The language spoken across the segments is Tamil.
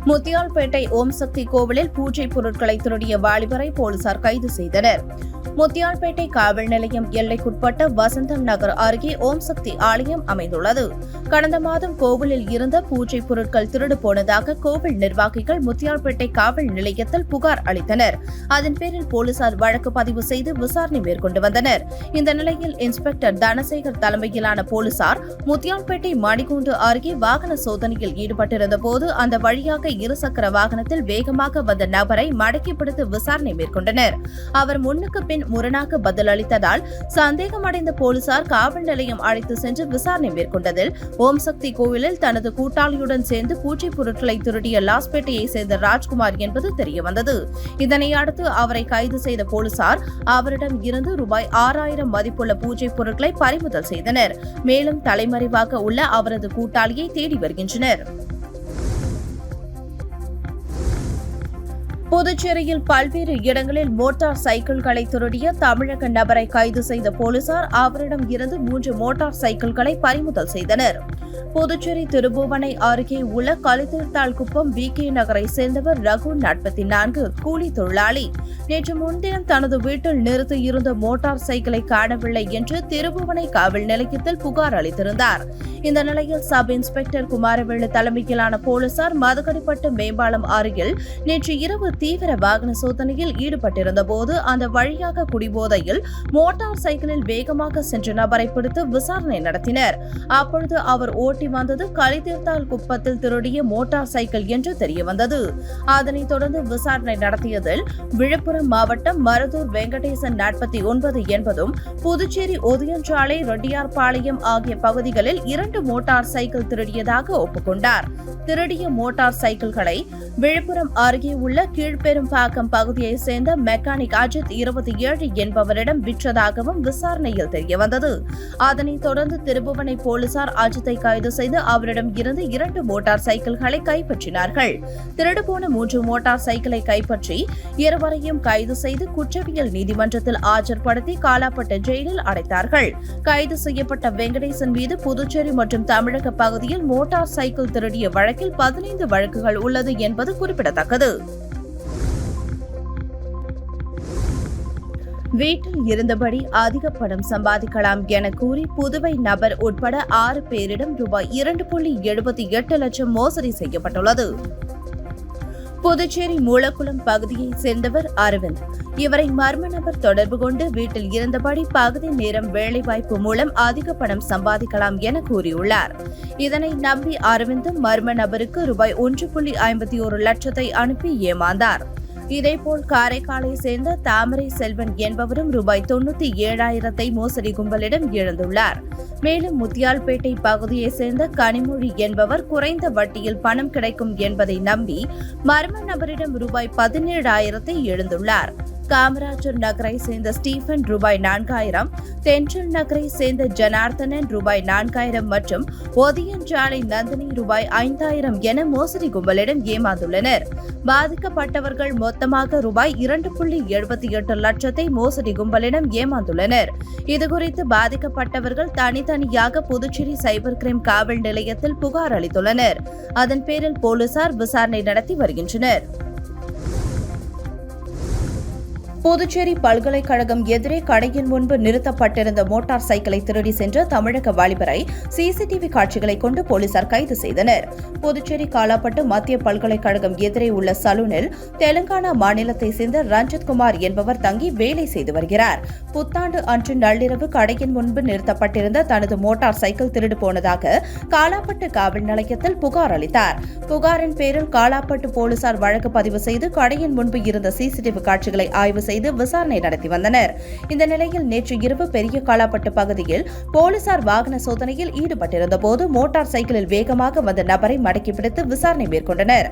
முத்தியால்பேட்டை ஓம் சக்தி கோவிலில் பூஜை பொருட்களை திருடிய வாலிபரை போலீசார் கைது செய்தனர். முத்தியால்பேட்டை காவல் நிலையம் எல்லைக்குட்பட்ட வசந்தம் நகர் அருகே ஓம் சக்தி ஆலயம் அமைந்துள்ளது. கடந்த மாதம் கோவிலில் இருந்த பூஜை பொருட்கள் திருடு போனதாக கோவில் நிர்வாகிகள் முத்தியால்பேட்டை காவல் நிலையத்தில் புகார் அளித்தனர். அதன் பேரில் போலீசார் வழக்கு பதிவு செய்து விசாரணை மேற்கொண்டு வந்தனர். இந்த நிலையில் இன்ஸ்பெக்டர் தனசேகர் தலைமையிலான போலீசார் முத்தியால்பேட்டை மணிக்கூண்டு அருகே வாகன சோதனையில் ஈடுபட்டிருந்த போது அந்த வழியாக இருசக்கர வாகனத்தில் வேகமாக வந்த நபரை மடக்கி பிடித்து விசாரணை மேற்கொண்டனர். அவர் முன்னுக்கு பின் முரணாக பதில் அளித்ததால் சந்தேகமடைந்த போலீசார் காவல் நிலையம் அழைத்து சென்று விசாரணை மேற்கொண்டதில் ஓம் சக்தி கோவிலில் தனது கூட்டாளியுடன் சேர்ந்து பூஜை பொருட்களை திருடிய லாஸ்பேட்டையை சேர்ந்த ராஜ்குமார் என்பது தெரியவந்தது. இதனை அடுத்து அவரை கைது செய்த போலீசார் அவரிடம் இருந்து ரூபாய் 6000 மதிப்புள்ள பூஜை பொருட்களை பறிமுதல் செய்தனர். மேலும் தலைமறைவாக உள்ள அவரது கூட்டாளியை தேடி வருகின்றனர். புதுச்சேரியில் பல்வேறு இடங்களில் மோட்டார் சைக்கிள்களை திருடிய தமிழக நபரை கைது செய்த போலீசார் அவரிடம் இருந்து 3 மோட்டார் சைக்கிள்களை பறிமுதல் செய்தனர். புதுச்சேரி திருபுவனை அருகே உள்ள கலித்தீர்த்தாள்குப்பம் VK நகரை சேர்ந்தவர் ரகு 44 கூலி தொழிலாளி. நேற்று முன்தினம் தனது வீட்டில் நிறுத்தி இருந்த மோட்டார் சைக்கிளை காணவில்லை என்று திருபுவனை காவல் நிலையத்தில் புகார் அளித்திருந்தார். இந்த நிலையில் சப் இன்ஸ்பெக்டர் குமாரவேலு தலைமையிலான போலீசார் மதுக்கடிப்பட்டு மேம்பாலம் அருகில் நேற்று இரவு தீவிர வாகன சோதனையில் ஈடுபட்டிருந்த போது அந்த வழியாக குடிபோதையில் மோட்டார் சைக்கிளில் வேகமாக சென்ற நபரை பிடித்து விசாரணை நடத்தினர். அப்பொழுது அவர் ஓட்டி வந்தது கலித்தீர்த்தால் குப்பத்தில் திருடிய மோட்டார் சைக்கிள் என்று தெரியவந்தது. அதனைத் தொடர்ந்து விசாரணை நடத்தியதில் விழுப்புரம் மாவட்டம் மருதூர் வெங்கடேசன் 49 என்பதும் புதுச்சேரி ஒதியஞ்சாலை ரெட்டியார்பாளையம் ஆகிய பகுதிகளில் 2 மோட்டார் சைக்கிள் திருடியதாக ஒப்புக்கொண்டார். திருடிய மோட்டார் சைக்கிள்களை விழுப்புரம் அருகே உள்ள கீழ்பெரும்பாக்கம் பகுதியைச் சேர்ந்த மெக்கானிக் அஜித் 27 என்பவரிடம் விற்றதாகவும் விசாரணையில் தெரியவந்தது. அதனைத் தொடர்ந்து திருபுவனை போலீசார் அஜித்தை கைது செய்து அவரிடம் இருந்து 2 மோட்டார் சைக்கிள்களை கைப்பற்றினார்கள். திருடுபோன 3 மோட்டார் சைக்கிளை கைப்பற்றி இருவரையும் கைது செய்து குற்றவியல் நீதிமன்றத்தில் ஆஜர்படுத்தி காலாப்பட்டு ஜெயிலில் அடைத்தார்கள். கைது செய்யப்பட்ட வெங்கடேசன் மீது புதுச்சேரி மற்றும் தமிழக பகுதியில் மோட்டார் சைக்கிள் திருடிய வழக்கில் 15 வழக்குகள் உள்ளது என்பது குறிப்பிடத்தக்கது. வீட்டில் இருந்தபடி அதிக பணம் சம்பாதிக்கலாம் என கூறி புதுவை நபர் உட்பட 6 பேரிடம் ரூபாய் 2.78 லட்சம் மோசடி செய்யப்பட்டுள்ளது. புதுச்சேரி மூலக்குளம் பகுதியைச் சேர்ந்தவர் அரவிந்த். இவரை மர்ம நபர் தொடர்பு கொண்டு வீட்டில் இருந்தபடி பகுதி நேரம் வேலைவாய்ப்பு மூலம் அதிக பணம் சம்பாதிக்கலாம் என கூறியுள்ளார். இதனை நம்பி அரவிந்த் மர்ம நபருக்கு ரூபாய் 1.51 லட்சத்தை அனுப்பி ஏமாந்தார். இதேபோல் காரைக்காலை சேர்ந்த தாமரை செல்வன் என்பவரும் ரூபாய் 97,000 மோசடி கும்பலிடம் இழந்துள்ளார். மேலும் முத்தியால்பேட்டை பகுதியைச் சேர்ந்த கனிமொழி என்பவர் குறைந்த வட்டியில் பணம் கிடைக்கும் என்பதை நம்பி மர்ம நபரிடம் ரூபாய் 17,000 இழந்துள்ளார். காமராஜர் நகரை சேர்ந்த ஸ்டீபன் ரூபாய் 4,000, தென்றல் நகரை சேர்ந்த ஜனார்த்தனன் ரூபாய் 4,000 மற்றும் ஒதியஞ்சாலை நந்தினி ரூபாய் 5,000 என மோசடி கும்பலிடம் ஏமாந்துள்ளனர். பாதிக்கப்பட்டவர்கள் மொத்தமாக ரூபாய் 2.78 லட்சத்தை மோசடி கும்பலிடம் ஏமாந்துள்ளனர். இதுகுறித்து பாதிக்கப்பட்டவர்கள் தனித்தனியாக புதுச்சேரி சைபர் கிரைம் காவல் நிலையத்தில் புகார் அளித்துள்ளனர். அதன் பேரில் போலீசார் விசாரணை நடத்தி வருகின்றனர். புதுச்சேரி பல்கலைக்கழகம் எதிரே கடையின் முன்பு நிறுத்தப்பட்டிருந்த மோட்டார் சைக்கிளை திருடி சென்ற தமிழக வாலிபரை சிசிடிவி காட்சிகளை கொண்டு போலீசார் கைது செய்தனர். புதுச்சேரி காலாப்பட்டு மத்திய பல்கலைக்கழகம் எதிரே உள்ள சலூனில் தெலுங்கானா மாநிலத்தை சேர்ந்த ரஞ்சித் குமார் என்பவர் தங்கி வேலை செய்து வருகிறார். புத்தாண்டு அன்று நள்ளிரவு கடையின் முன்பு நிறுத்தப்பட்டிருந்த தனது மோட்டார் சைக்கிள் திருடு போனதாக காலாப்பட்டு காவல் நிலையத்தில் புகார் அளித்தார். புகாரின் பேரில் காலாப்பட்டு போலீசார் வழக்கு பதிவு செய்து கடையின் முன்பு இருந்த சிசிடிவி காட்சிகளை ஆய்வு செய்து விசாரணை நடத்தி வந்தனர். இந்த நிலையில் நேற்று இரவு பெரிய காலாப்பட்டு பகுதியில் போலீசார் வாகன சோதனையில் ஈடுபட்டிருந்த போது மோட்டார் சைக்கிளில் வேகமாக வந்த நபரை மடக்கி பிடித்து விசாரணை மேற்கொண்டனர்.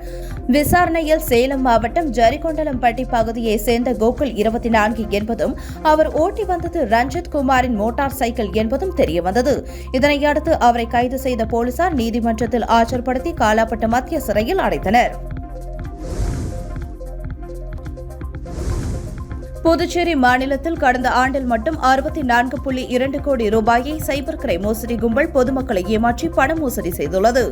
விசாரணையில் சேலம் மாவட்டம் ஜரிகொண்டலம்பட்டி பகுதியை சேர்ந்த கோகுல் 24 என்பதும் அவர் ஓட்டி வந்தது ரஞ்சித் குமாரின் மோட்டார் சைக்கிள் என்பதும் தெரியவந்தது. இதனையடுத்து அவரை கைது செய்த போலீசார் நீதிமன்றத்தில் ஆஜர்படுத்தி காலாப்பட்டு மத்திய சிறையில் அடைத்தனர். புதுச்சேரி மாநிலத்தில் கடந்த ஆண்டில் மட்டும் 64.2 கோடி ரூபாயை சைபர் கிரைம் மோசடி கும்பல் பொதுமக்களை ஏமாற்றி பண மோசடி செய்துள்ளது.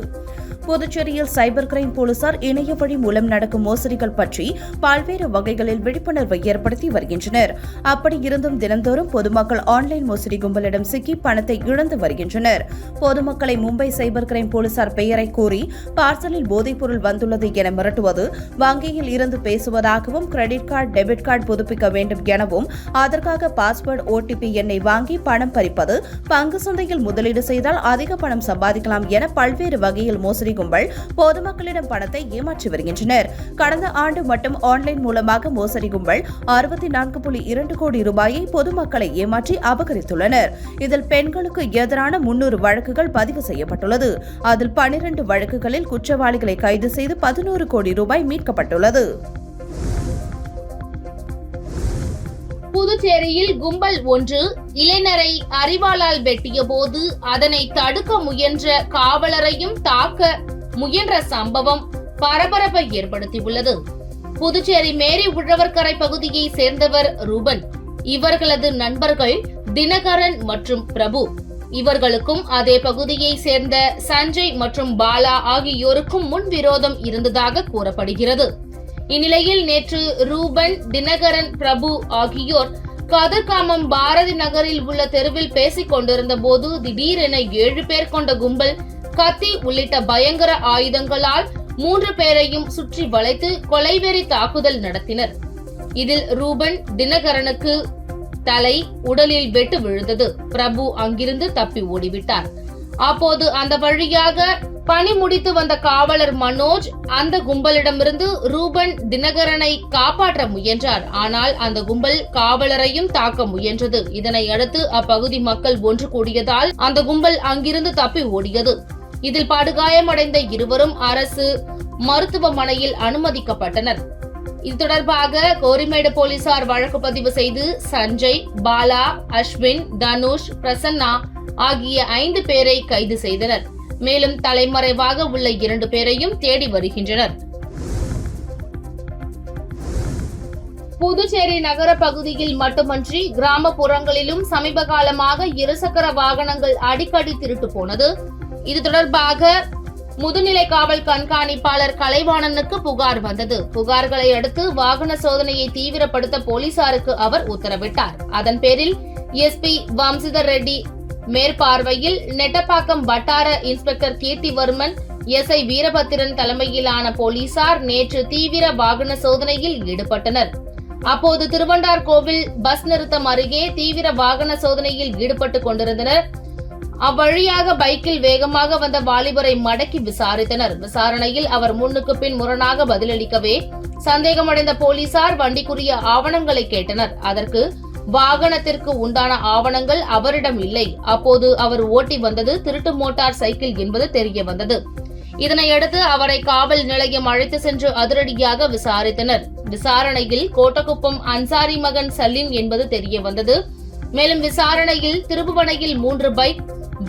புதுச்சேரியில் சைபர் கிரைம் போலீசார் இணைய வழி மூலம் நடக்கும் மோசடிகள் பற்றி பல்வேறு வகைகளில் விழிப்புணர்வை ஏற்படுத்தி வருகின்றனர். அப்படி இருந்தும் தினந்தோறும் பொதுமக்கள் ஆன்லைன் மோசடி கும்பலிடம் சிக்கி பணத்தை இழந்து வருகின்றனர். பொதுமக்களை மும்பை சைபர் கிரைம் போலீசார் பெயரை கூறி பார்சலில் போதைப்பொருள் வந்துள்ளது என மிரட்டுவது, வங்கியில் இருந்து பேசுவதாகவும் கிரெடிட் கார்டு, டெபிட் கார்டு புதுப்பிக்க வேண்டும் எனவும், அதற்காக பாஸ்வேர்டு, OTP எண்ணை வாங்கி பணம் பறிப்பது, பங்கு சந்தையில் முதலீடு செய்தால் அதிக பணம் சம்பாதிக்கலாம் என பல்வேறு வகையில் மோசடி கும்பல் பொதுமக்களிடம் பணத்தை ஏமாற்றி வருகின்றனர். கடந்த ஆண்டு மட்டும் ஆன்லைன் மூலமாக மோசடி கும்பல் 64.2 கோடி ரூபாயை பொதுமக்களை ஏமாற்றி அபகரித்துள்ளனர். இதில் பெண்களுக்கு எதிரான 300 வழக்குகள் பதிவு செய்யப்பட்டுள்ளது. அதில் 12 வழக்குகளில் குற்றவாளிகளை கைது செய்து 11 கோடி ரூபாய் மீட்கப்பட்டுள்ளது. புதுச்சேரியில் கும்பல் ஒன்று இளைஞரை அரிவாளால் வெட்டிய போது அதனை தடுக்க முயன்ற காவலரையும் தாக்க முயன்ற சம்பவம் பரபரப்பை ஏற்படுத்தியுள்ளது. புதுச்சேரி மேரி உழவர்கரை பகுதியை சேர்ந்தவர் ரூபன். இவர்களது நண்பர்கள் தினகரன் மற்றும் பிரபு. இவர்களுக்கும் அதே பகுதியை சேர்ந்த சஞ்சய் மற்றும் பாலா ஆகியோருக்கும் முன்விரோதம் இருந்ததாக கூறப்படுகிறது. இந்நிலையில் நேற்று ரூபன், தினகரன், பிரபு ஆகியோர் கதிர்காமம் பாரதி நகரில் உள்ள தெருவில் பேசிக் கொண்டிருந்த போது திடீரென 7 பேர் கொண்ட கும்பல் கத்தி உள்ளிட்ட பயங்கர ஆயுதங்களால் 3 பேரையும் சுற்றி வளைத்து கொலைவெறி தாக்குதல் நடத்தினர். இதில் ரூபன், தினகரனுக்கு தலை, உடலில் வெட்டு விழுந்தது. பிரபு அங்கிருந்து தப்பி ஓடிவிட்டார். அப்போது அந்த வழியாக பணி முடித்து வந்த காவலர் மனோஜ் அந்த கும்பலிடமிருந்து ரூபன், தினகரனை காப்பாற்ற முயன்றார். ஆனால் அந்த கும்பல் காவலரையும் தாக்க முயன்றது. இதனை அடுத்து அப்பகுதி மக்கள் ஒன்று கூடியதால் அந்த கும்பல் அங்கிருந்து தப்பி ஓடியது. இதில் படுகாயமடைந்த இருவரும் அரசு மருத்துவமனையில் அனுமதிக்கப்பட்டனர். இது தொடர்பாக கோரிமேடு போலீசார் வழக்கு பதிவு செய்து சஞ்சய், பாலா, அஸ்வின், தனுஷ், பிரசன்னா ஆகிய 5 பேரை கைது செய்தனர். மேலும் தலைமறைவாக உள்ள 2 பேரையும் தேடி வருகின்றனர். புதுச்சேரி நகர பகுதியில் மட்டுமன்றி கிராமப்புறங்களிலும் சமீப காலமாக இருசக்கர வாகனங்கள் அடிக்கடி திருட்டு போனது. இது தொடர்பாக முதுநிலை காவல் கண்காணிப்பாளர் கலைவாணனுக்கு புகார் வந்தது. புகார்களை அடுத்து வாகன சோதனையை தீவிரப்படுத்த போலீசாருக்கு அவர் உத்தரவிட்டார். அதன் பேரில் SP வம்சிதர் ரெட்டி மேற்பார்வையில் நெட்டப்பாக்கம் வட்டார இன்ஸ்பெக்டர் கீர்த்திவர்மன், SI வீரபத்திரன் தலைமையிலான போலீசார் நேற்று தீவிர வாகன சோதனையில் ஈடுபட்டனர். அப்போது திருவண்டார் கோவில் பஸ் நிறுத்தம் அருகே தீவிர வாகன சோதனையில் ஈடுபட்டுக் கொண்டிருந்தனர். அவ்வழியாக பைக்கில் வேகமாக வந்த வாலிபரை மடக்கி விசாரித்தனர். விசாரணையில் அவர் முன்னுக்கு பின் முரணாக பதிலளிக்கவே சந்தேகமடைந்த போலீசார் வண்டிக்குரிய ஆவணங்களை கேட்டனர். அதற்கு வாகனத்திற்கு உண்டான ஆவணங்கள் அவரிடம் இல்லை. அப்போது அவர் ஓட்டி வந்தது திருட்டு மோட்டார் சைக்கிள் என்பது தெரிய வந்தது. இதனையடுத்து அவரை காவல் நிலையம் அழைத்து சென்று அதிரடியாக விசாரித்தனர். விசாரணையில் கோட்டக்குப்பம் அன்சாரி மகன் சலீம் என்பது தெரிய வந்தது. மேலும் விசாரணையில் திருபுவனையில் 3 பைக்,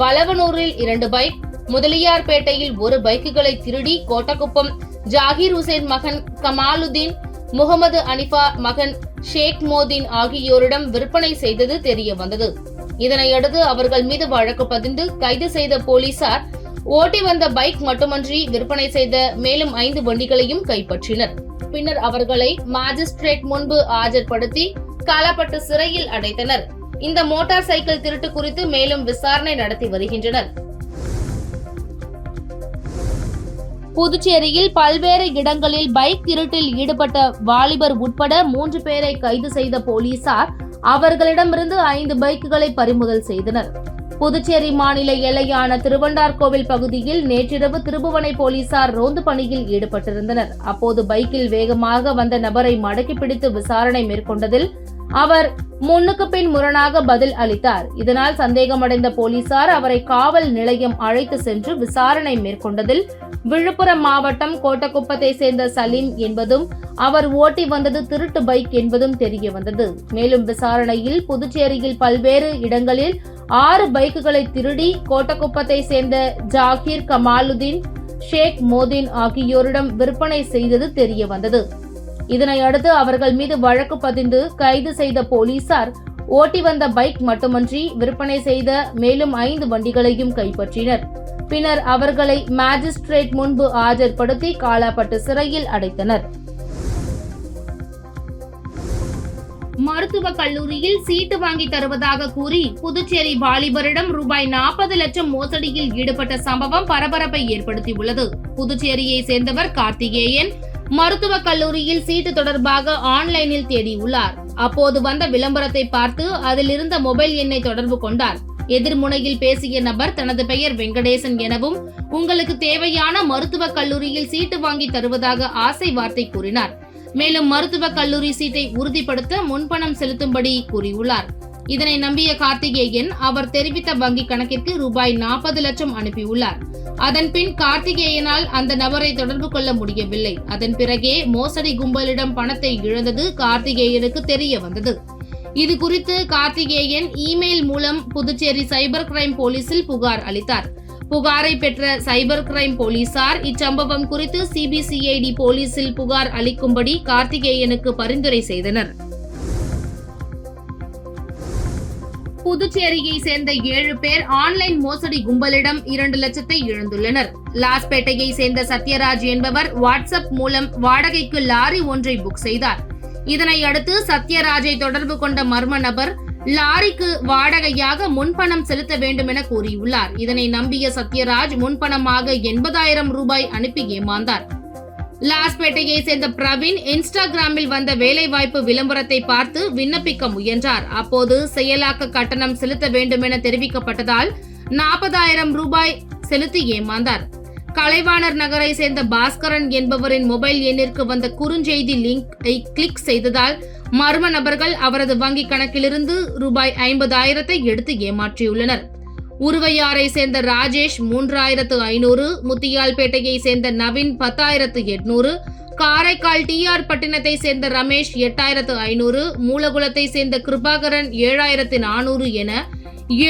வளவனூரில் 2 பைக், முதலியார்பேட்டையில் 1 பைக்குகளை திருடி கோட்டக்குப்பம் ஜாகிர் ஹுசேன் மகன் கமாலுதீன், முகமது அனிஃபா மகன் ஷேக் மோதீன் ஆகியோரிடம் விற்பனை செய்தது தெரிய வந்தது. இதனையடுத்து அவர்கள் மீது வழக்கு பதிந்து கைது செய்த போலீசார் ஓட்டி வந்த பைக் மட்டுமன்றி விற்பனை செய்த மேலும் 5 வண்டிகளையும் கைப்பற்றினர். பின்னர் அவர்களை மாஜிஸ்ட்ரேட் முன்பு ஆஜர்படுத்தி காலாப்பட்டு சிறையில் அடைத்தனர். இந்த மோட்டார் சைக்கிள் திருட்டு குறித்து மேலும் விசாரணை நடத்தி வருகின்றனர். புதுச்சேரியில் பல்வேறு இடங்களில் பைக் திருட்டில் ஈடுபட்ட வாலிபர் உட்பட 3 பேரை கைது செய்த போலீசார் அவர்களிடமிருந்து 5 பைக்குகளை பறிமுதல் செய்தனர். புதுச்சேரி மாநில எல்லையான திருவண்டார்கோவில் பகுதியில் நேற்றிரவு திருபுவனை போலீசார் ரோந்து பணியில் ஈடுபட்டிருந்தனர். அப்போது பைக்கில் வேகமாக வந்த நபரை மடக்கி பிடித்து விசாரணை மேற்கொண்டதில் அவர் முன்னுக்கு பின் முரணாக பதில் அளித்தார். இதனால் சந்தேகமடைந்த போலீசார் அவரை காவல் நிலையம் அழைத்து சென்று விசாரணை மேற்கொண்டதில் விழுப்புரம் மாவட்டம் கோட்டக்குப்பத்தை சேர்ந்த சலீம் என்பதும் அவர் ஓட்டி வந்தது திருட்டு பைக் என்பதும் தெரிய வந்தது. மேலும் விசாரணையில் புதுச்சேரியில் பல்வேறு இடங்களில் 6 பைக்குகளை திருடி கோட்டக்குப்பத்தை சேர்ந்த ஜாகீர், கமாலுதீன், ஷேக் மோதீன் ஆகியோரிடம் விற்பனை செய்தது தெரிய வந்தது. இதனையடுத்து அவர்கள் மீது வழக்கு பதிந்து கைது செய்த போலீசார் ஓட்டி வந்த பைக் மட்டுமன்றி விற்பனை செய்த மேலும் 5 வண்டிகளையும் கைப்பற்றினர். பின்னர் அவர்களை மாஜிஸ்ட்ரேட் முன்பு ஆஜர்படுத்தி காலாப்பட்டு சிறையில் அடைத்தனர். மருத்துவக் கல்லூரியில் சீட்டு வாங்கி தருவதாக கூறி புதுச்சேரி வாலிபரிடம் ரூபாய் 40 லட்சம் மோசடியில் ஈடுபட்ட சம்பவம் பரபரப்பை ஏற்படுத்தியுள்ளது. புதுச்சேரியை சேர்ந்தவர் கார்த்திகேயன் மருத்துவக் கல்லூரியில் சீட்டு தொடர்பாக ஆன்லைனில் தேடியுள்ளார். அப்போது வந்த விளம்பரத்தை பார்த்து அதில் இருந்த மொபைல் எண்ணை தொடர்பு கொண்டார். எதிர்முனையில் பேசிய நபர் தனது பெயர் வெங்கடேசன் எனவும் உங்களுக்கு தேவையான மருத்துவக் கல்லூரியில் சீட்டு வாங்கி தருவதாக ஆசை வார்த்தை கூறினார். மேலும் மருத்துவக் கல்லூரி சீட்டை உறுதிப்படுத்த முன்பணம் செலுத்தும்படி கூறியுள்ளார். இதனை நம்பிய கார்த்திகேயன் அவர் தெரிவித்த வங்கி கணக்கிற்கு ரூபாய் 40 லட்சம் அனுப்பியுள்ளார். அதன்பின் கார்த்திகேயனால் அந்த நபரை தொடர்பு கொள்ள முடியவில்லை. அதன் பிறகே மோசடி கும்பலிடம் பணத்தை இழந்தது கார்த்திகேயனுக்கு தெரிய வந்தது. இது குறித்து கார்த்திகேயன் இமெயில் மூலம் புதுச்சேரி சைபர் கிரைம் போலீசில் புகார் அளித்தார். புகாரை பெற்ற சைபர் கிரைம் போலீசார் இச்சம்பவம் குறித்து சிபிசிஐடி போலீசில் புகார் அளிக்கும்படி கார்த்திகேயனுக்கு பரிந்துரை செய்தனர். புதுச்சேரியை சேர்ந்த 7 பேர் ஆன்லைன் மோசடி கும்பலிடம் 2 லட்சத்தை இழந்துள்ளனர். லாஸ்பேட்டையை சேர்ந்த சத்யராஜ் என்பவர் வாட்ஸ்அப் மூலம் வாடகைக்கு லாரி ஒன்றை புக் செய்தார். இதனை அடுத்து சத்யராஜை தொடர்பு கொண்ட மர்ம நபர் லாரிக்கு வாடகையாக முன்பணம் செலுத்த வேண்டும் என கூறியுள்ளார். இதனை நம்பிய சத்யராஜ் முன்பணமாக 80,000 ரூபாய் அனுப்பி ஏமாந்தார். லாஸ்பேட்டையை சேர்ந்த பிரவீன் இன்ஸ்டாகிராமில் வந்த வேலைவாய்ப்பு விளம்பரத்தை பார்த்து விண்ணப்பிக்க முயன்றார். அப்போது செயலாக்க கட்டணம் செலுத்த வேண்டும் என தெரிவிக்கப்பட்டதால் 40,000 ரூபாய் செலுத்தி ஏமாந்தார். கலைவாணர் நகரை சேர்ந்த பாஸ்கரன் என்பவரின் மொபைல் எண்ணிற்கு வந்த குறுஞ்செய்தி லிங்கை கிளிக் செய்ததால் மர்ம நபர்கள் அவரது வங்கி கணக்கிலிருந்து ரூபாய் 50,000 எடுத்து ஏமாற்றியுள்ளனர். உருவையாரை சேர்ந்த ராஜேஷ் 3,500, முத்தியால்பேட்டையை சேர்ந்த நவீன் 10,800, காரைக்கால் டிஆர் பட்டினத்தை சேர்ந்த ரமேஷ் 8,500, மூலகுளத்தை சேர்ந்த கிருபாகரன் 7,400 என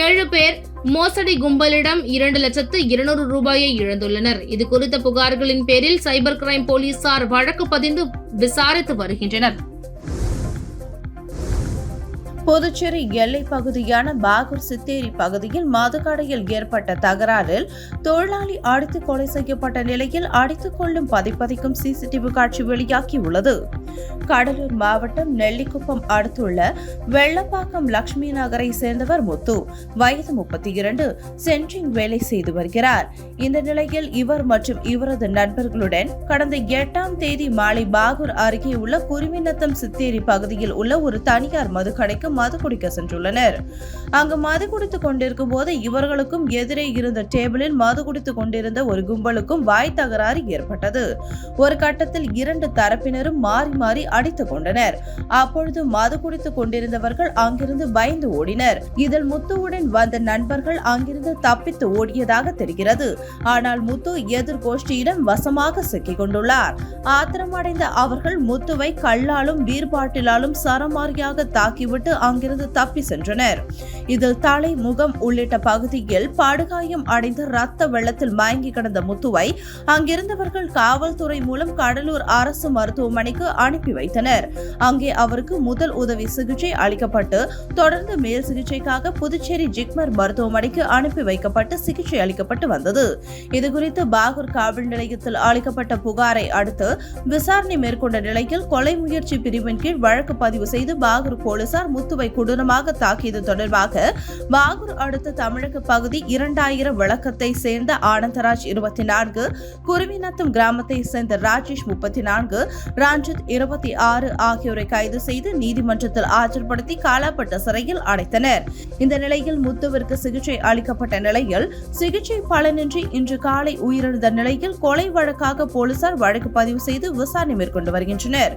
7 பேர் மோசடி கும்பலிடம் 2,200,000 ரூபாயை இழந்துள்ளனர். இது குறித்த புகார்களின் பேரில் சைபர் கிரைம் போலீசார் வழக்கு பதிந்து விசாரித்து வருகின்றனர். புதுச்சேரி எல்லைப் பகுதியான பாகூர் சித்தேரி பகுதியில் மதுக்கடையில் ஏற்பட்ட தகராறில் தொழிலாளி அடித்து கொலை செய்யப்பட்ட நிலையில் அடித்துக் கொள்ளும் பதிப்பதிக்கும் சிசிடிவி காட்சி வெளியாகியுள்ளது. கடலூர் மாவட்டம் நெல்லிக்குப்பம் அடுத்துள்ள வெள்ளப்பாக்கம் லட்சுமி நகரை சேர்ந்தவர் முத்து, வயது 32, சென்ட்ரிங் வேலை செய்து வருகிறார். இந்த நிலையில் இவர் மற்றும் இவரது நண்பர்களுடன் கடந்த 8ஆம் தேதி மாலை பாகூர் அருகே உள்ள குருவிநத்தம் சித்தேரி பகுதியில் உள்ள ஒரு தனியார் மதுக்கடைக்கு மது குடிக்க சென்றுள்ளனர். அங்கு மது குடித்துக் கொண்டிருக்கும் போது இவர்களுக்கும் எதிரே இருந்த டேபிளில் மது குடித்துக் கொண்டிருந்த ஒரு கும்பலுக்கும் வாய் தகராறு ஏற்பட்டது. ஒரு கட்டத்தில் 2 தரப்பினரும் மாறி மாறி அடித்துக் கொண்டனர். அப்பொழுது மது குடித்துக் கொண்டிருந்தவர்கள் அங்கிருந்து பயந்து ஓடினர். இதில் முத்துவுடன் வந்த நண்பர்கள் அங்கிருந்து தப்பித்து ஓடியதாக தெரிகிறது. ஆனால் முத்து எதிர்கோஷ்டியிடம் வசமாக சிக்கிக் கொண்டுள்ளார். ஆத்திரமடைந்த அவர்கள் முத்துவை கல்லாலும் பீர் பாட்டிலாலும் சரமாரியாக தாக்கிவிட்டு அங்கிருந்து தப்பி சென்றனர். இதில் தலை, முகம் உள்ளிட்ட பகுதியில் படுகாயம் அடைந்த ரத்த வெள்ளத்தில் மயங்கி கிடந்த முத்துவை அங்கிருந்தவர்கள் காவல்துறை மூலம் கடலூர் அரசு மருத்துவமனைக்கு அனுப்பி வைத்தனர். அங்கே அவருக்கு முதல் உதவி சிகிச்சை அளிக்கப்பட்டு தொடர்ந்து மேல் சிகிச்சைக்காக புதுச்சேரி ஜிப்மர் மருத்துவமனைக்கு அனுப்பி வைக்கப்பட்டு சிகிச்சை அளிக்கப்பட்டு வந்தது. இதுகுறித்து பாகூர் காவல் நிலையத்தில் அளிக்கப்பட்ட புகாரை அடுத்து விசாரணை மேற்கொண்ட நிலையில் கொலை முயற்சி பிரிவின் கீழ் வழக்கு பதிவு செய்து பாகூர் போலீசார் முத்துவை கொடூரமாக தாக்கியது தொடர்பாக பாகூர் அடுத்த தமிழக பகுதி 2000 விளக்கத்தை சேர்ந்த ஆனந்தராஜ் 24, குருவிநத்தம் கிராமத்தை சேர்ந்த ராஜேஷ் 34, ரஞ்சித் 26 ஆகியோரை கைது செய்து நீதிமன்றத்தில் ஆஜர்படுத்தி காலாப்பட்டு சிறையில் அடைத்தனர். இந்த நிலையில் முத்துவிற்கு சிகிச்சை அளிக்கப்பட்ட நிலையில் சிகிச்சை பலனின்றி இன்று காலை உயிரிழந்த நிலையில் கொலை வழக்காக போலீசார் வழக்கு பதிவு செய்து விசாரணை மேற்கொண்டு வருகின்றனர்.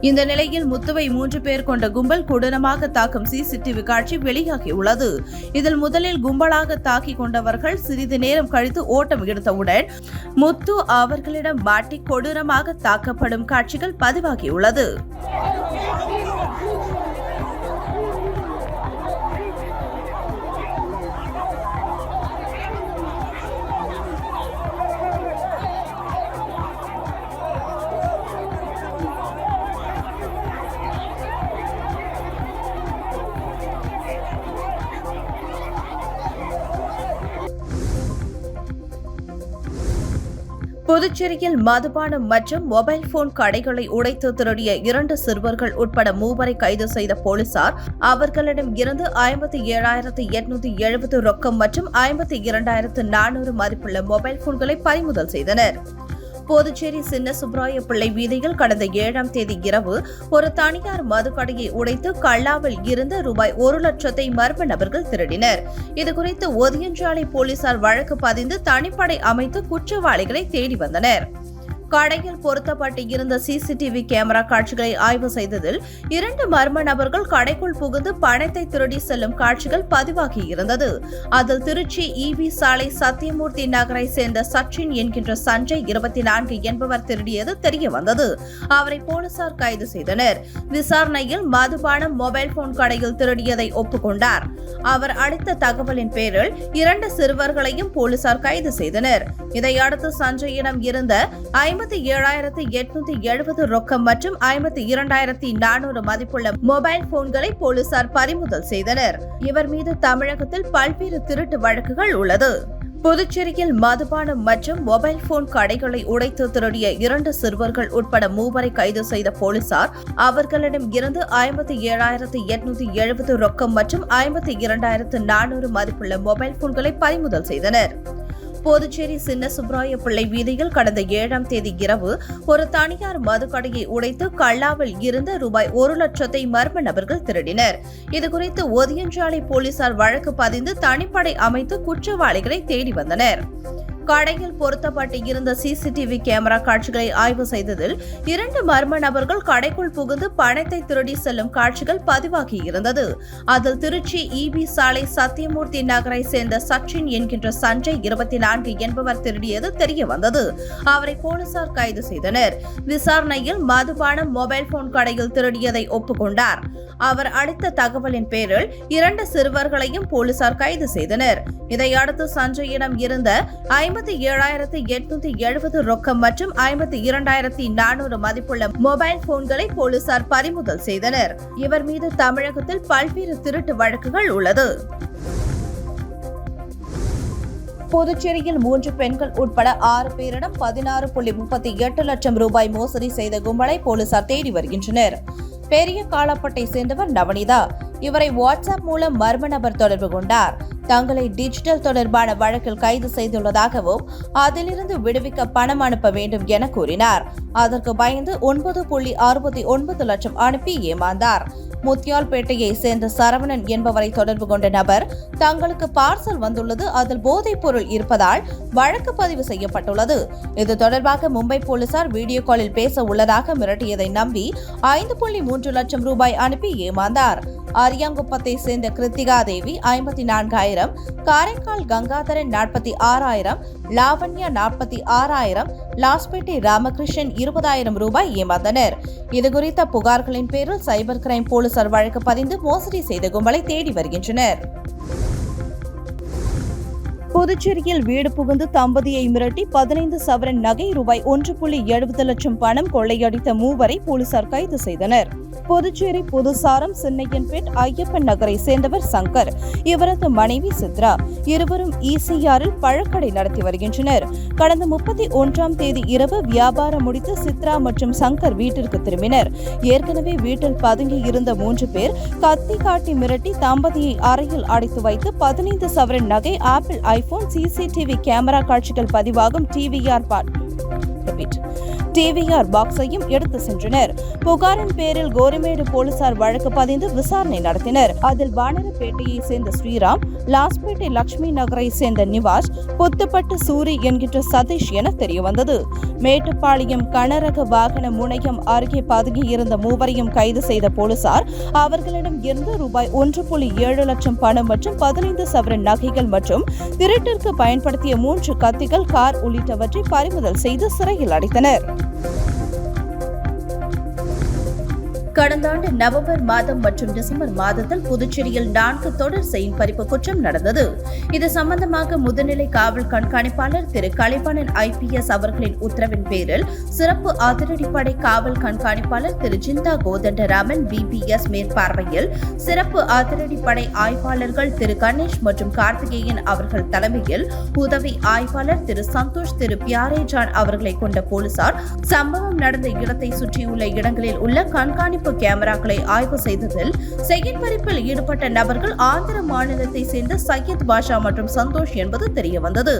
இந்த நிலையில் முத்துவை 3 பேர் கொண்ட கும்பல் கொடூரமாக தாக்கும் சிசிடிவி காட்சி வெளியாகியுள்ளது. இதில் முதலில் கும்பலாக தாக்கிக் கொண்டவர்கள் சிறிது நேரம் கழித்து ஓட்டம் எடுத்தவுடன் முத்து அவர்களிடம் மாட்டி கொடூரமாக தாக்கப்படும் காட்சிகள் பதிவாகியுள்ளது. புதுச்சேரியில் மதுபானம் மற்றும் மொபைல் போன் கடைகளை உடைத்து திருடிய 2 சிறுவர்கள் உட்பட 3 கைது செய்த போலீசார் அவர்களிடம் இருந்து 57,870 ரொக்கம் மற்றும் 52,400 மதிப்புள்ள மொபைல் போன்களை பறிமுதல் செய்தனர். புதுச்சேரி சின்ன சுப்ராய பிள்ளை வீதியில் கடந்த 7ஆம் தேதி இரவு ஒரு தனியார் மதுக்கடையை உடைத்து கல்லாவில் இருந்த ரூபாய் 1 லட்சத்தை மர்ம நபர்கள் திருடினர். இதுகுறித்து ஒதியஞ்சாலை போலீசார் வழக்கு பதிந்து தனிப்படை அமைத்து குற்றவாளிகளை தேடி வந்தனர். கடையில் பொருத்தப்பட்டு இருந்த சிசிடிவி கேமரா காட்சிகளை ஆய்வு செய்ததில் 2 மர்ம நபர்கள் கடைக்குள் புகுந்து பணத்தை திருடி செல்லும் காட்சிகள் பதிவாகியிருந்தது. அதில் திருச்சி EB சாலை சத்தியமூர்த்தி நகரை சேர்ந்த சச்சின் என்கின்ற சஞ்சய் 24 என்பவர் திருடியது தெரியவந்தது. அவரை போலீசார் கைது செய்தனர். விசாரணையில் மதுபானம் மொபைல் போன் கடையில் திருடியதை ஒப்புக்கொண்டார். அவர் அளித்த தகவலின் பேரில் 2 சிறுவர்களையும் போலீசார் கைது செய்தனர். இதையடுத்து சஞ்சயிடம் இருந்த 57,870 ரொக்கம் மற்றும் 52,400 மதிப்புள்ள மொபைல் போன்களை போலீசார் பறிமுதல் செய்தனர். இவர் மீது தமிழகத்தில் பல்வேறு திருட்டு வழக்குகள் உள்ளது. புதுச்சேரியில் மதுபானம் மற்றும் மொபைல் போன் கடைகளை உடைத்து திருடிய 2 சிறுவர்கள் உட்பட 3 கைது செய்த போலீசார் அவர்களிடம் இருந்து 57,870 ரொக்கம் மற்றும் 52,400 மதிப்புள்ள மொபைல் போன்களை பறிமுதல் செய்தனர். புதுச்சேரி சின்ன சுப்ராய பிள்ளை வீதியில் கடந்த 7ஆம் தேதி இரவு ஒரு தனியார் மதுக்கடையை உடைத்து கல்லாவில் இருந்த ரூபாய் 1 லட்சத்தை மர்ம நபர்கள் திருடினர். இதுகுறித்து ஒதியஞ்சாலை போலீசார் வழக்கு பதிந்து தனிப்படை அமைத்து குற்றவாளிகளை தேடி வந்தனர். கடையில் பொருத்தப்பட்டு இருந்த சிசிடிவி கேமரா காட்சிகளை ஆய்வு செய்ததில் 2 மர்ம நபர்கள் கடைக்குள் புகுந்து பணத்தை திருடி செல்லும் காட்சிகள் பதிவாகியிருந்தது. அதில் திருச்சி EB சாலை சத்தியமூர்த்தி நகரை சேர்ந்த சச்சின் என்கின்ற சஞ்சய் 24 என்பவர் திருடியது தெரியவந்தது. அவரை போலீசார் கைது செய்தனர். விசாரணையில் மதுபானம் மொபைல் போன் கடையில் திருடியதை ஒப்புக்கொண்டார். அவர் அளித்த தகவலின் பேரில் 2 சிறுவர்களையும் போலீசார் கைது செய்தனர். இதையடுத்து சஞ்சயிடம் இருந்த 57,870 ரொக்கம் மற்றும் 52,400 மதிப்புள்ள மொபைல் போன்களை போலீசார் பறிமுதல் செய்தனர். இவர் மீது தமிழகத்தில் பல்வேறு திருட்டு வழக்குகள் உள்ளது. புதுச்சேரியில் 3 பெண்கள் உட்பட 6 பேரிடம் 16.38 லட்சம் ரூபாய் மோசடி செய்த கும்பலை போலீசார் தேடி வருகின்றனர். பெரிய காலாப்பட்டை சேர்ந்தவர் நவனிதா. இவரை வாட்ஸ்அப் மூலம் மர்ம நபர் தொடர்பு கொண்டார். தங்களை டிஜிட்டல் தொடர்பான வழக்கில் கைது செய்துள்ளதாகவும் அதிலிருந்து விடுவிக்க பணம் அனுப்ப வேண்டும் என கூறினார். அதற்கு பயந்து 9.69 லட்சம் அனுப்பி ஏமாந்தார். முத்தியால்பேட்டையை சேர்ந்த சரவணன் என்பவரை தொடர்பு கொண்ட நபர் தங்களுக்கு பார்சல் வந்துள்ளது, அதில் போதைப் பொருள் இருப்பதால் வழக்கு பதிவு செய்யப்பட்டுள்ளது. இது தொடர்பாக மும்பை போலீசார் வீடியோ காலில் பேச உள்ளதாக மிரட்டியதை நம்பி 5.3 லட்சம் ரூபாய் அனுப்பி ஏமாந்தார். அரியாங்குப்பத்தை சேர்ந்த கிருத்திகா தேவி 54,000, காரைக்கால் கங்காதரன் 46,000, லாவண்யா 46,000, லாஸ்பேட்டை ராமகிருஷ்ணன் 20,000 ரூபாய் ஏமாந்தனர். இதுகுறித்த புகார்களின் பேரில் சைபர் கிரைம் போலீசார் வழக்கு பதிந்து மோசடி செய்த கும்பலை தேடி வருகின்றனர். புதுச்சேரியில் வீடு புகுந்து தம்பதியை மிரட்டி 15 சவரன் நகை ரூபாய் 1.70 லட்சம் பணம் கொள்ளையடித்த 3 போலீசார் கைது செய்தனர். புதுச்சேரி புதுசாரம் சின்னையன்பேட் ஐயப்பன் நகரை சேர்ந்தவர் சங்கர், இவரது மனைவி சித்ரா. இருவரும் ECRல் பழக்கடை நடத்தி வருகின்றனர். கடந்த 31ஆம் தேதி இரவு வியாபாரம் முடித்து சித்ரா மற்றும் சங்கர் வீட்டிற்கு திரும்பினர். ஏற்கனவே வீட்டில் பதுங்கி இருந்த 3 பேர் கத்தி காட்டி மிரட்டி தம்பதியை அறையில் அடைத்து வைத்து 15 சவரன் நகை, ஆப்பிள் ஐபோன், CCTV கேமரா காட்சிகள் பதிவாகும் டிவிஆர் பாக்ஸையும் எடுத்து சென்றனர். புகாரின் பேரில் கோரிமேடு போலீசார் வழக்கு பதிந்து விசாரணை நடத்தினர். அதில் வானரப்பேட்டையை சேர்ந்த ஸ்ரீராம், லாஸ்பேட்டை லட்சுமி நகரை சேர்ந்த நிவாஸ், புத்துப்பட்டு சூரி என்கின்ற சதீஷ் என தெரியவந்தது. மேட்டுப்பாளையம் கனரக வாகன முனையம் அருகே பதுங்கியிருந்த மூவரையும் கைது செய்த போலீசார் அவர்களிடம் இருந்து ரூபாய் 1.7 லட்சம் பணம் மற்றும் 15 சவரன் நகைகள் மற்றும் திருட்டிற்கு பயன்படுத்திய 3 கத்திகள், கார் உள்ளிட்டவற்றை பறிமுதல் செய்து சிறையில் அடைத்தனர். கடந்த ஆண்டு நவம்பர் மாதம் மற்றும் டிசம்பர் மாதத்தில் புதுச்சேரியில் 4 தொடர் செயின் பறிப்பு குற்றம் நடந்தது. இது சம்பந்தமாக முதுநிலை காவல் கண்காணிப்பாளர் திரு கலைவாணன் IPS அவர்களின் உத்தரவின் பேரில் சிறப்பு அதிரடிப்படை காவல் கண்காணிப்பாளர் திரு ஜிந்தா கோதண்டராமன் BPS மேற்பார்வையில் சிறப்பு அதிரடிப்படை ஆய்வாளர்கள் திரு கணேஷ் மற்றும் கார்த்திகேயன் அவர்கள் தலைமையில் உதவி ஆய்வாளர் திரு சந்தோஷ், திரு பியாரேஜான் அவர்களை கொண்ட போலீசார் சம்பவம் நடந்த இடத்தை சுற்றியுள்ள இடங்களில் உள்ள கண்காணிப்பு கேமராக்களை ஆய்வு செய்ததில் செயின் பறிப்பில் ஈடுபட்ட நபர்கள் ஆந்திர மாநிலத்தை சேர்ந்த சையத் பாஷா மற்றும் சந்தோஷ் என்பது தெரியவந்தது.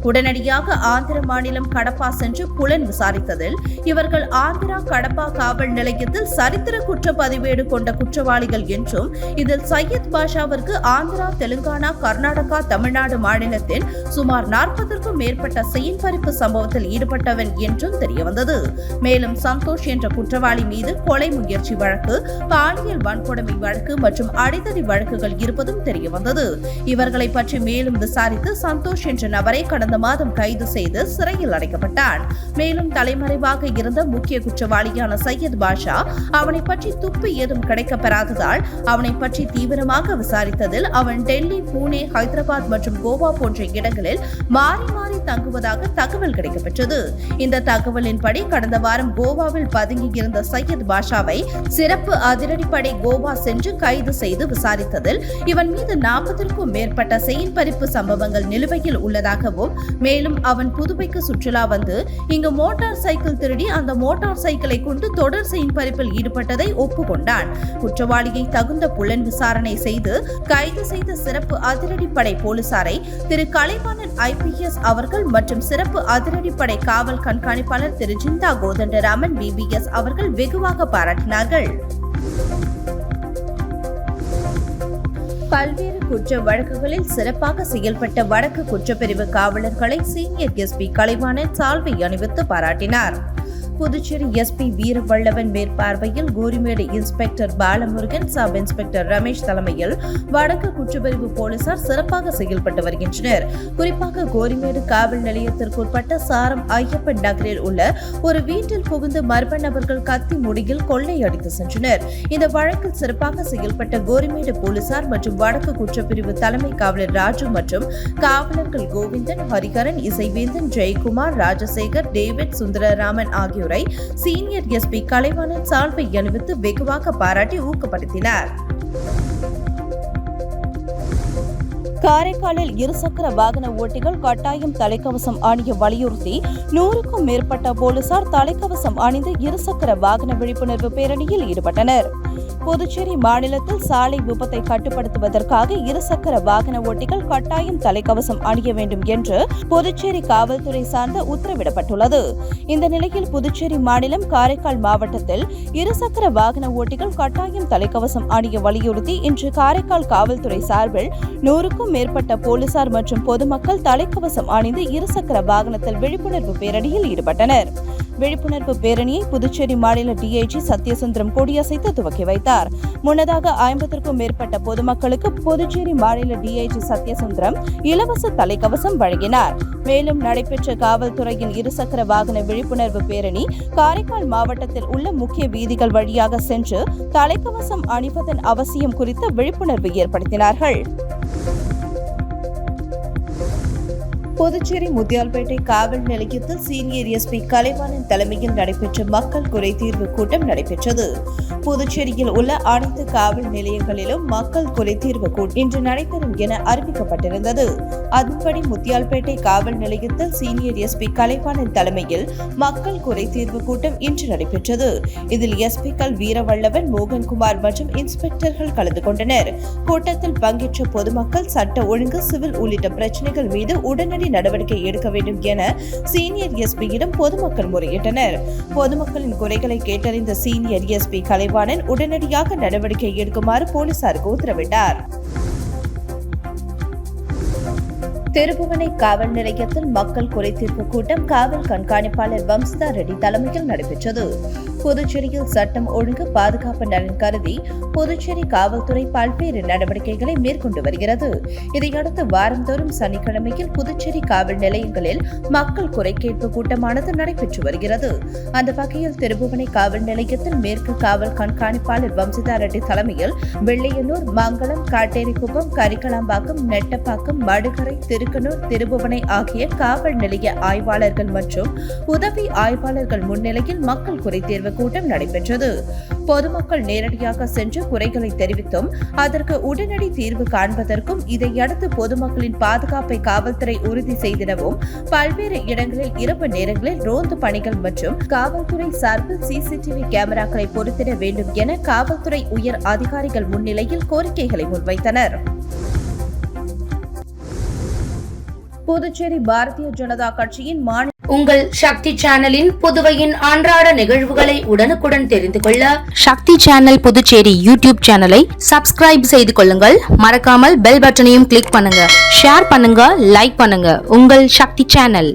உடனடியாக ஆந்திர மாநிலம் கடப்பா சென்று புலன் விசாரித்ததில் இவர்கள் ஆந்திரா கடப்பா காவல் நிலையத்தில் சரித்திர குற்றப்பதிவேடு கொண்ட குற்றவாளிகள் என்றும், இதில் சையத் பாஷாவிற்கு ஆந்திரா, தெலுங்கானா, கர்நாடகா, தமிழ்நாடு மாநிலத்தில் சுமார் 40க்கும் மேற்பட்ட செயின் பறிப்பு சம்பவத்தில் ஈடுபட்டவன் என்றும் தெரியவந்தது. மேலும் சந்தோஷ் என்ற குற்றவாளி மீது கொலை முயற்சி வழக்கு, பாலியல் வன்கொடுமை வழக்கு மற்றும் அடிதடி வழக்குகள் இருப்பதும் தெரியவந்தது. இவர்களை பற்றி மேலும் விசாரித்து சந்தோஷ் என்ற நபரை கடந்த மாதம் கைது செய்து சிறையில் அடைக்கப்பட்டான். மேலும் தலைமறைவாக இருந்த முக்கிய குற்றவாளியான சையத் பாஷா அவனை பற்றி துப்பு ஏதும் கிடைக்கப்பெறாததால் அவனை பற்றி தீவிரமாக விசாரித்ததில் அவன் டெல்லி, புனே, ஹைதராபாத் மற்றும் கோவா போன்ற இடங்களில் மாறி மாறி தங்குவதாக தகவல் கிடைக்கப்பெற்றது. இந்த தகவலின்படி கடந்த வாரம் கோவாவில் பதுங்கியிருந்த சையத் பாஷாவை சிறப்பு அதிரடிப்படை கோவா சென்று கைது செய்து விசாரித்ததில் இவன் மீது 40க்கும் மேற்பட்ட செயின் பறிப்பு சம்பவங்கள் நிலுவையில் உள்ளதாகவும், மேலும் அவன் புதுவைக்கு சுற்றுலா வந்து இங்கு மோட்டார் சைக்கிள் திருடி அந்த மோட்டார் சைக்கிளை கொண்டு தொடர் செயின் பறிப்பில் ஈடுபட்டதை ஒப்புக்கொண்டான். குற்றவாளியை தகுந்த புலன் விசாரணை செய்து கைது செய்த சிறப்பு அதிரடிப்படை போலீசாரை திரு கலைவாணன் IPS அவர்கள் மற்றும் சிறப்பு அதிரடிப்படை காவல் கண்காணிப்பாளர் திரு ஜிந்தா கோதண்டராமன் BPS அவர்கள் வெகுவாக பாராட்டினார்கள். பல்வேறு குற்ற வழக்குகளில் சிறப்பாக செயல்பட்ட வடக்கு குற்றப்பிரிவு காவலர்களை சீனியர் SP கலைவாணன் சால்வை அணிவித்து பாராட்டினார். புதுச்சேரி SP வீரவல்லவன் மேற்பார்வையில் Gorimedu inspector Balamurugan, sub inspector Ramesh தலைமையில் வடக்கு குற்றப்பிரிவு போலீசார் சிறப்பாக செயல்பட்டு வருகின்றனர். குறிப்பாக கோரிமேடு காவல் நிலையத்திற்குட்பட்ட சாரம் ஐயப்பன் நகரில் உள்ள ஒரு வீட்டில் புகுந்து மர்ம நபர்கள் கத்தி முடியில் கொள்ளையடித்து சென்றனர். இந்த வழக்கில் சிறப்பாக செயல்பட்ட கோரிமேடு போலீசார் மற்றும் வடக்கு குற்றப்பிரிவு தலைமை காவலர் ராஜு மற்றும் காவலர்கள் கோவிந்தன், ஹரிகரன், இசைவேந்தன், ஜெயக்குமார், ராஜசேகர், டேவிட், சுந்தரராமன் ஆகியோர் சீனியர் SP கலைவாணன் சால்வை அணிவித்து வெகுவாக பாராட்டி ஊக்கப்படுத்தினார். காரைக்காலில் இருசக்கர வாகன ஓட்டிகள் கட்டாயம் தலைக்கவசம் அணிய வலியுறுத்தி 100க்கும் மேற்பட்ட போலீசார் தலைக்கவசம் அணிந்து இருசக்கர வாகன விழிப்புணர்வு பேரணியில் ஈடுபட்டனர். புதுச்சேரி மாநிலத்தில் சாலை விபத்தை கட்டுப்படுத்துவதற்காக இருசக்கர வாகன ஓட்டிகள் கட்டாயம் தலைக்கவசம் அணிய வேண்டும் என்று புதுச்சேரி காவல்துறை சார்ந்த உத்தரவிடப்பட்டுள்ளது. இந்த நிலையில் புதுச்சேரி மாநிலம் காரைக்கால் மாவட்டத்தில் இருசக்கர வாகன ஓட்டிகள் கட்டாயம் தலைக்கவசம் அணிய வலியுறுத்தி இன்று காரைக்கால் காவல்துறை சார்பில் 100க்கும் மேற்பட்ட போலீசார் மற்றும் பொதுமக்கள் தலைக்கவசம் அணிந்து இருசக்கர வாகனத்தில் விழிப்புணர்வு பேரணியில் ஈடுபட்டனர். விழிப்புணர்வு பேரணியை புதுச்சேரி மாநில DIG சத்யசுந்தரம் கொடியசைத்து துவக்கி வைத்தார். முன்னதாக 50க்கும் மேற்பட்ட பொதுமக்களுக்கு புதுச்சேரி மாநில DIG சத்யசுந்தரம் இலவச தலைக்கவசம் வழங்கினார். மேலும் நடைபெற்ற காவல்துறையின் இருசக்கர வாகன விழிப்புணர்வு பேரணி காரைக்கால் மாவட்டத்தில் உள்ள முக்கிய வீதிகள் வழியாக சென்று தலைக்கவசம் அணிவதன் அவசியம் குறித்த விழிப்புணர்வு ஏற்படுத்தினார்கள். புதுச்சேரி முத்தியால்பேட்டை காவல் நிலையத்தில் சீனியர் SP கலைவாணன் தலைமையில் நடைபெற்ற மக்கள் குறை தீர்வு கூட்டம் நடைபெற்றது. புதுச்சேரியில் உள்ள அனைத்து காவல் நிலையங்களிலும் மக்கள் குறை தீர்வு கூட்டம் இன்று நடைபெறும் என அறிவிக்கப்பட்டிருந்தது. அதன்படி முத்தியால்பேட்டை காவல் நிலையத்தில் சீனியர் SP கலைவாணன் தலைமையில் மக்கள் குறை தீர்வு கூட்டம் இன்று நடைபெற்றது. இதில் SPக்கள் வீரவல்லவன், மோகன்குமார் மற்றும் இன்ஸ்பெக்டர்கள் கலந்து கொண்டனர். கூட்டத்தில் பங்கேற்ற பொதுமக்கள் சட்ட ஒழுங்கு, சிவில் உள்ளிட்ட பிரச்சினைகள் மீது உடனடி நடவடிக்கை எடுக்க வேண்டும் என சீனியர் எஸ்பியிடம் பொதுமக்கள் முறையிட்டனர். பொதுமக்களின் குறைகளை கேட்டறிந்த சீனியர் எஸ்பி கலைவாணன் உடனடியாக நடவடிக்கை எடுக்குமாறு போலீசாருக்கு உத்தரவிட்டார். திருபுவனை காவல் நிலையத்தில் மக்கள் குறைதீர்ப்பு கூட்டம் காவல் கண்காணிப்பாளர் வம்சிதா ரெட்டி தலைமையில் நடைபெற்றது. புதுச்சேரியில் சட்டம் ஒழுங்கு பாதுகாப்பு நலன் கருதி புதுச்சேரி காவல்துறை பல்வேறு நடவடிக்கைகளை மேற்கொண்டு வருகிறது. இதையடுத்து வாரந்தோறும் சனிக்கிழமையில் புதுச்சேரி காவல் நிலையங்களில் மக்கள் குறை கேட்பு கூட்டமானது நடைபெற்று வருகிறது. அந்த வகையில் திருபுவனை காவல் நிலையத்தில் மேற்கு காவல் கண்காணிப்பாளர் வம்சிதா ரெட்டி தலைமையில் வெள்ளையனூர், மங்கலம், காட்டேரிக்குப்பம், கரிக்கலாம்பாக்கம், நெட்டப்பாக்கம், மடுகரை, திருக்கனூர், திருபுவனை ஆகிய காவல் நிலைய ஆய்வாளர்கள் மற்றும் உதவி ஆய்வாளர்கள் முன்னிலையில் மக்கள் குறைதீர்வு கூட்டம் நடைபெற்றது. பொதுமக்கள் நேரடியாக சென்று குறைகளை தெரிவித்தும் அதற்கு உடனடி தீர்வு காண்பதற்கும் இதையடுத்து பொதுமக்களின் பாதுகாப்பை காவல்துறை உறுதி செய்திடவும் பல்வேறு இடங்களில் இரவு நேரங்களில் ரோந்து பணிகள் மற்றும் காவல்துறை சார்பில் சிசிடிவி கேமராக்களை பொருத்திட வேண்டும் என காவல்துறை உயர் அதிகாரிகள் முன்னிலையில் கோரிக்கைகளை முன்வைத்தனர். புதுச்சேரி பாரதிய ஜனதா கட்சியின் உங்கள் சக்தி சேனலின் புதுவையின் அன்றாட நிகழ்வுகளை உடனுக்குடன் தெரிந்து கொள்ள சக்தி சேனல் புதுச்சேரி யூடியூப் சேனலை சப்ஸ்கிரைப் செய்து கொள்ளுங்கள். மறக்காமல் பெல் பட்டனையும் கிளிக் பண்ணுங்க, ஷேர் பண்ணுங்க, லைக் பண்ணுங்க. உங்கள் சக்தி சேனல்.